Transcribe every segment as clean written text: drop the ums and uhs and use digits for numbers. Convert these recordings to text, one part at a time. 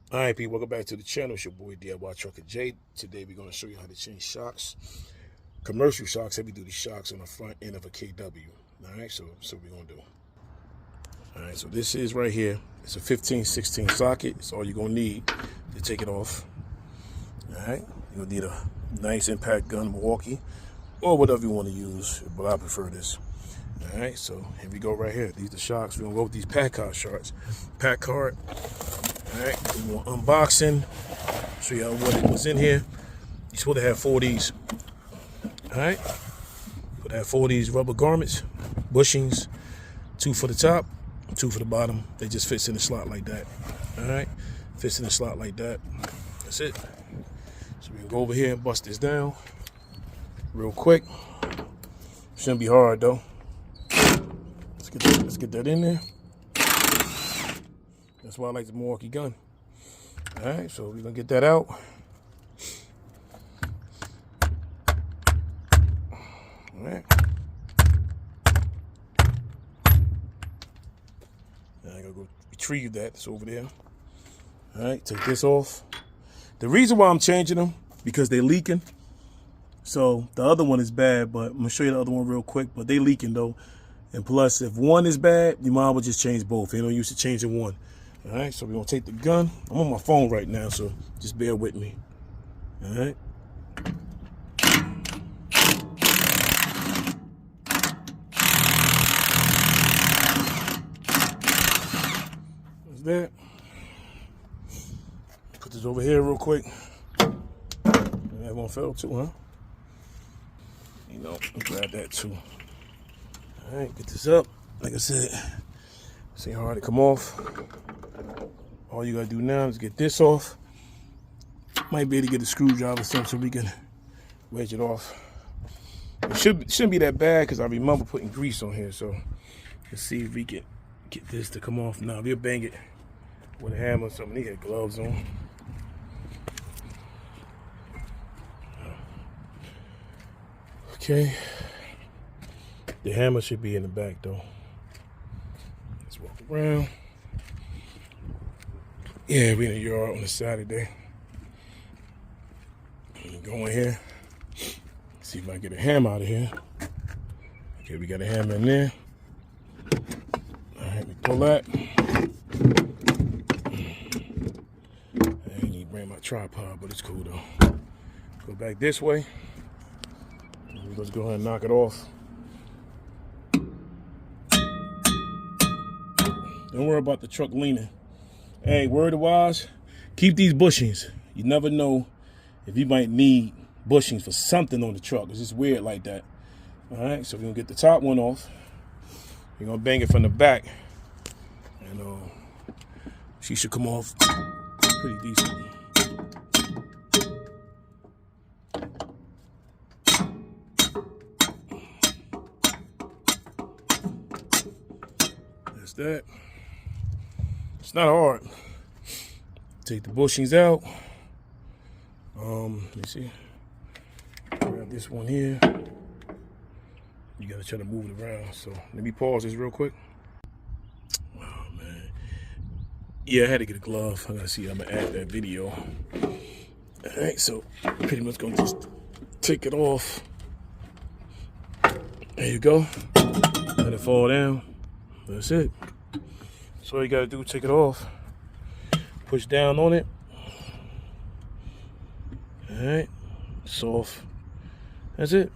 All right, people, welcome back to the channel. It's your boy DIY Trucker J. Today we're going to show you how to change shocks, commercial shocks, heavy duty shocks on the front end of a KW. All right, so we're going to do. All right, so this is right here. It's a 15-16 socket. It's all you're going to need to take it off. All right, you're going to need a nice impact gun, Milwaukee, or whatever you want to use, but I prefer this. All right, so here we go right here. These are the shocks. We're going to go with these pack card shocks. Pack card. All right, we want unboxing. Show you what it was in here. You're supposed to have 4 of these. All right, supposed to have 4 of these rubber garments, bushings, 2 for the top, 2 for the bottom. They just fits in the slot like that. All right, fits in the slot like that. That's it. So we can go over here and bust this down real quick. Shouldn't be hard though. Let's get that in there. That's why I like the Milwaukee gun. All right, so we're gonna get that out. All right. Now I gotta go retrieve that. It's over there. All right, take this off. The reason why I'm changing them, because they're leaking. So the other one is bad, but I'm gonna show you the other one real quick, but they leaking though. And plus, if one is bad, you might as well just change both. You don't use to changing one. All right, so we're gonna take the gun. I'm on my phone right now, so just bear with me. All right. That's that. Put this over here real quick. That one fell too, huh? You know, grab that too. All right, get this up. Like I said, see how hard it come off. All you gotta do now is get this off. Might be able to get a screwdriver or something so we can wedge it off. It shouldn't be that bad because I remember putting grease on here. So let's see if we can get this to come off. Now we'll bang it with a hammer or something. He had gloves on. Okay. The hammer should be in the back though. Let's walk around. Yeah, we in the yard on a Saturday. Go in here. See if I can get a hammer out of here. Okay, we got a hammer in there. All right, we pull that. I ain't need to bring my tripod, but it's cool though. Go back this way. We're gonna go ahead and knock it off. Don't worry about the truck leaning. Hey, word of wise, keep these bushings. You never know if you might need bushings for something on the truck. It's just weird like that. All right, so we're gonna get the top one off. We're gonna bang it from the back. And she should come off pretty decent. That's that. It's not hard. Take the bushings out. Let me see. Grab this one here. You gotta try to move it around. So let me pause this real quick. Oh man. Yeah, I had to get a glove. I gotta see how I'm gonna add that video. Alright, so pretty much gonna just take it off. There you go. Let it fall down. That's it. So all you gotta do is take it off. Push down on it. Alright. Soft. That's it.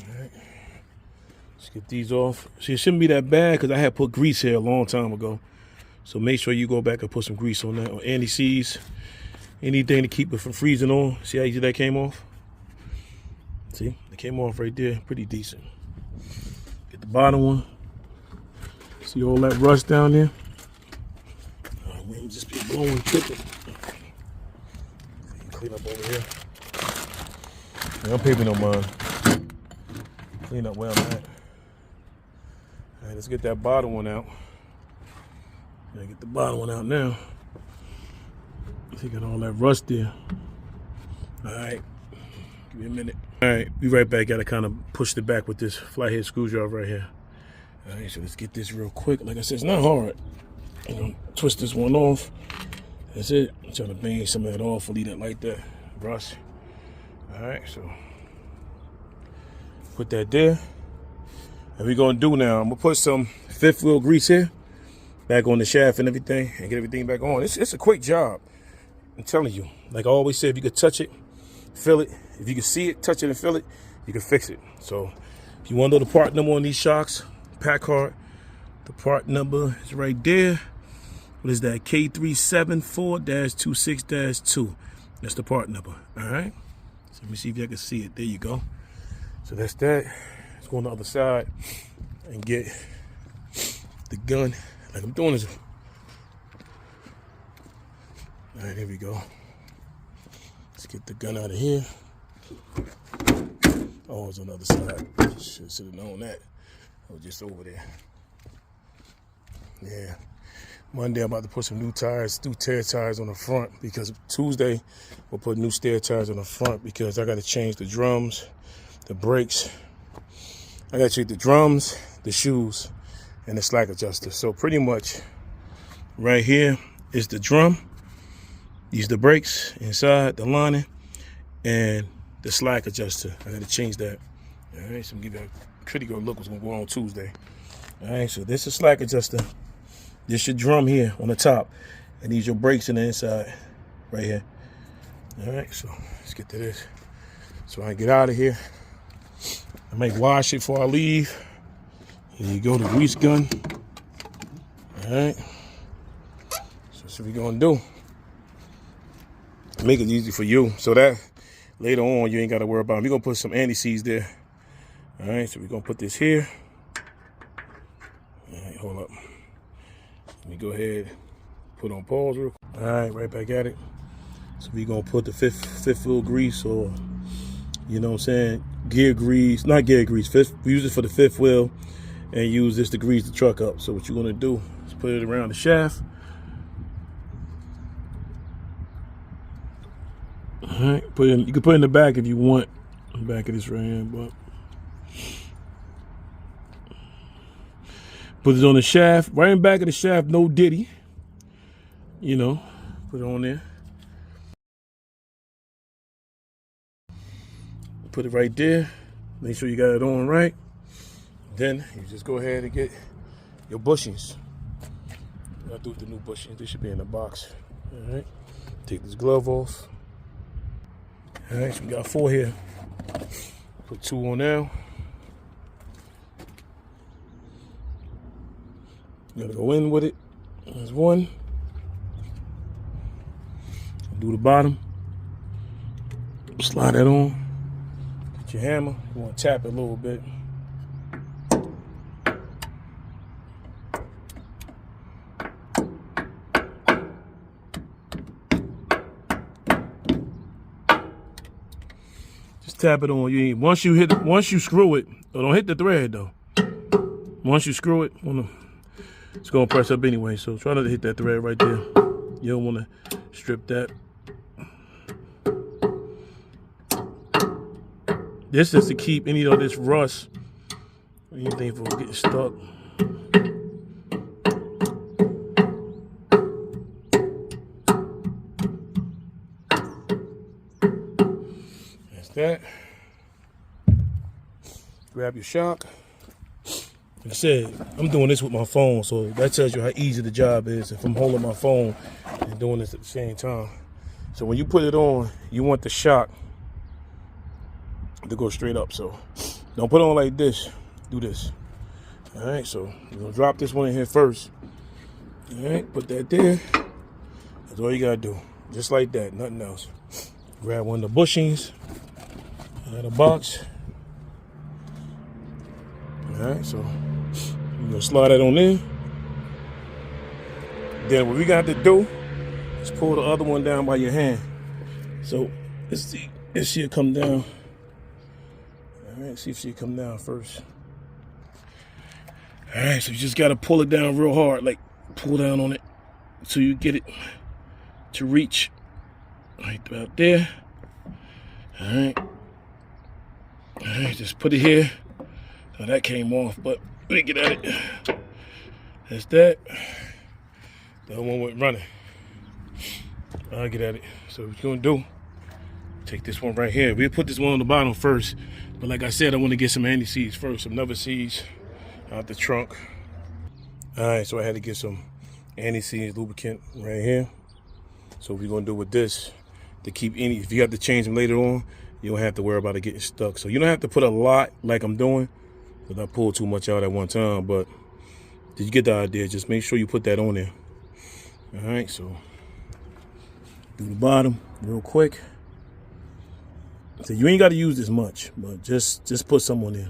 Alright. Let's get these off. See, it shouldn't be that bad because I had put grease here a long time ago. So make sure you go back and put some grease on that, or anti-seize. Anything to keep it from freezing on. See how easy that came off? See, it came off right there, pretty decent. Get the bottom one. See all that rust down there? We'll just be blowing, tripping. Clean up over here. I'm paving no mind. Clean up where I'm at. All right, let's get that bottom one out. Get the bottom one out now. Take out all that rust there. All right, Give me a minute. All right, be right back. Got to kind of push it back with this flathead screwdriver right here. All right, so let's get this real quick. Like I said, it's not hard. I'm gonna twist this one off. That's it. I'm trying to bang some of that off and leave it like that. Brush. All right, so put that there. And we're gonna do now, I'm gonna put some fifth wheel grease here, back on the shaft and everything, and get everything back on. It's a quick job. I'm telling you. Like I always say, if you could touch it, feel it. If you can see it, touch it, and feel it, you can fix it. So if you want to know the part number on these shocks, pack card, the part number is right there. What is that? K374-26-2. That's the part number. All right. So let me see if y'all can see it. There you go. So that's that. Let's go on the other side and get the gun. Like I'm doing this. All right, here we go. Let's get the gun out of here. Oh, it's on the other side. Should have known that. I was just over there. Yeah. Monday, I'm about to put some new tires, new tear tires on the front, because Tuesday we'll put new stair tires on the front because I got to change the drums, the brakes. I got to change the drums, the shoes, and the slack adjuster. So pretty much right here is the drum. These the brakes inside, the lining, and the slack adjuster. I got to change that. All right, so I'm gonna give you a pretty good look what's going to go on Tuesday. All right, so this is slack adjuster. This your drum here on the top, and these your brakes in the inside, right here. All right, so let's get to this. So I get out of here. I might wash it before I leave. Here you go, the grease gun. All right. So that's what we're gonna do. Make it easy for you, so that later on you ain't got to worry about it. We're gonna put some anti-seize there. All right, so we're gonna put this here. All right, hold up. Let me go ahead, put on pause real quick. All right, right back at it. So we're gonna put the fifth wheel grease, or you know what I'm saying, gear grease, not gear grease, we use it for the fifth wheel and use this to grease the truck up. So what you're gonna do is put it around the shaft. All right, you can put it in the back if you want, the back of this right here, but put it on the shaft, right in the back of the shaft, no diddy. You know, put it on there. Put it right there. Make sure you got it on right. Then you just go ahead and get your bushings. I'll do the new bushings. They should be in the box. All right. Take this glove off. All right, so we got 4 here. Put 2 on now. You gotta go in with it. There's 1. Do the bottom. Slide that on. Get your hammer. You want to tap it a little bit. Just tap it on. Once you screw it, don't hit the thread though. Once you screw it, it's gonna press up anyway, so try not to hit that thread right there. You don't wanna strip that. This is to keep any of this rust, anything from getting stuck. That's that. Grab your shock. Like I said, I'm doing this with my phone, so that tells you how easy the job is if I'm holding my phone and doing this at the same time. So when you put it on, you want the shock to go straight up. So don't put it on like this. Do this. All right, so you're gonna drop this one in here first. All right, put that there. That's all you gotta do. Just like that, nothing else. Grab one of the bushings out of the box. All right, so you're gonna slide that on in. Then what we got to do is pull the other one down by your hand. So let's see if she'll come down. All right, see if she'll come down first. All right, so you just gotta pull it down real hard, like pull down on it so you get it to reach right about there. All right, Just put it here. Now that came off, but let me get at it. That's that. The other one went running. I'll get at it. So what you're gonna do, take this one right here. We'll put this one on the bottom first. But like I said, I want to get some anti-seize first, some Never Seize out the trunk. All right, so I had to get some anti-seize lubricant right here. So what we're gonna do with this, to keep any, if you have to change them later on, you don't have to worry about it getting stuck. So you don't have to put a lot like I'm doing, because I pulled too much out at one time, but did you get the idea? Just make sure you put that on there. All right, so do the bottom real quick. So you ain't got to use this much, but just put some on there.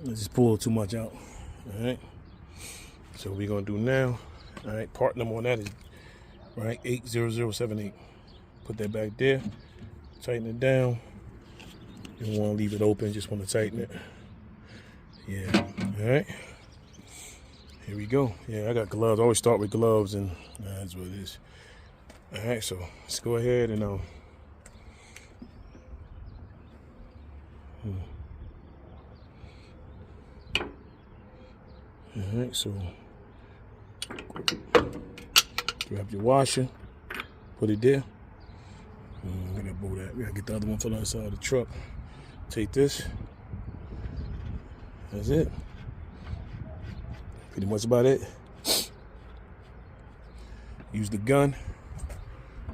Just pull too much out. All right. So what we're gonna do now. All right. Part number on that is right 80078. Put that back there. Tighten it down. You don't want to leave it open. Just want to tighten it. Yeah. All right. Here we go. Yeah, I got gloves. I always start with gloves, and that's what it is. All right. So let's go ahead and All right, so grab your washer, put it there. We gotta move that. We gotta get the other one from the other side of the truck. Take this. That's it. Pretty much about it. Use the gun.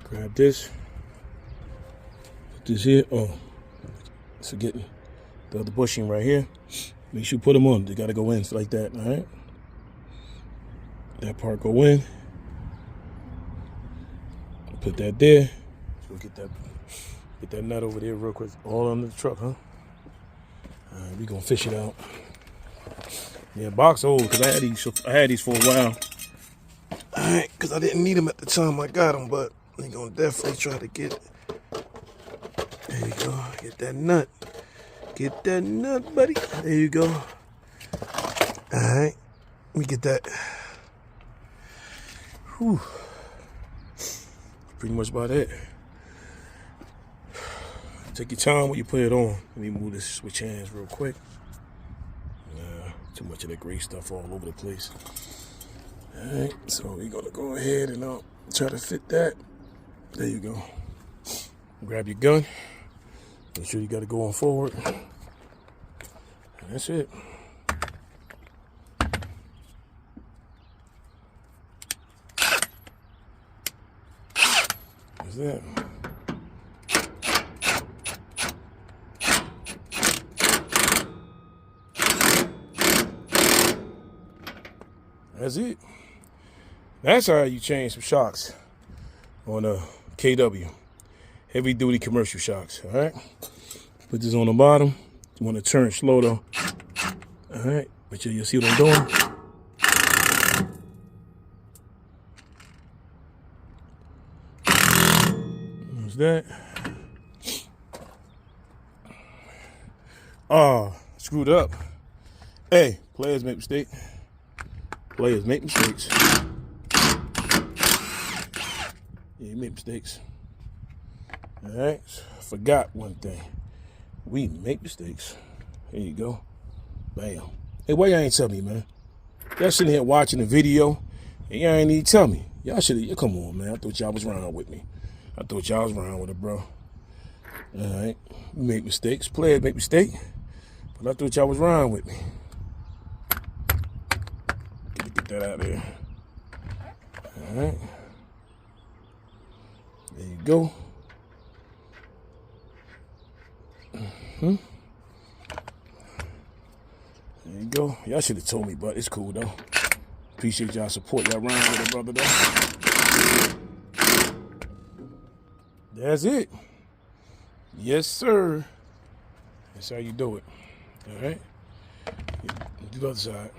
Grab this. Put this here. Oh, forgetting the other bushing right here. Make sure you put them on. They gotta go in like that. All right. That part go in. Put that there. So get that nut over there real quick. All under the truck, huh? All right, we gonna fish it out. Yeah, box old because I had these for a while. All right, because I didn't need them at the time I got them, but we gonna definitely try to get it. There you go. Get that nut. Get that nut, buddy. There you go. All right, let me get that. Whew. Pretty much about it. Take your time when you put it on. Let me move this switch hands real quick. Too much of that gray stuff all over the place. All right, so we're gonna go ahead and try to fit that. There you go. Grab your gun. Make sure you got it going forward. And that's it. That's it. That's it. That's how you change some shocks on a KW. Heavy duty commercial shocks. All right. Put this on the bottom. You want to turn slow though. All right. Make sure you see what I'm doing. There's that. Oh, screwed up. Hey, players make mistakes. Players make mistakes. Yeah, you make mistakes. All right. Forgot one thing. We make mistakes. There you go. Bam. Hey, why y'all ain't tell me, man? Y'all sitting here watching the video, and y'all ain't even tell me. Y'all should have. Come on, man. I thought y'all was around with me. I thought y'all was around with it, bro. All right. We make mistakes. Players make mistakes. But I thought y'all was around with me. Get that out of there. All right. There you go. There you go. Y'all should have told me, but it's cool though. Appreciate y'all support. Y'all around with it, brother though. That's it. Yes, sir. That's how you do it. All right. Do the other side.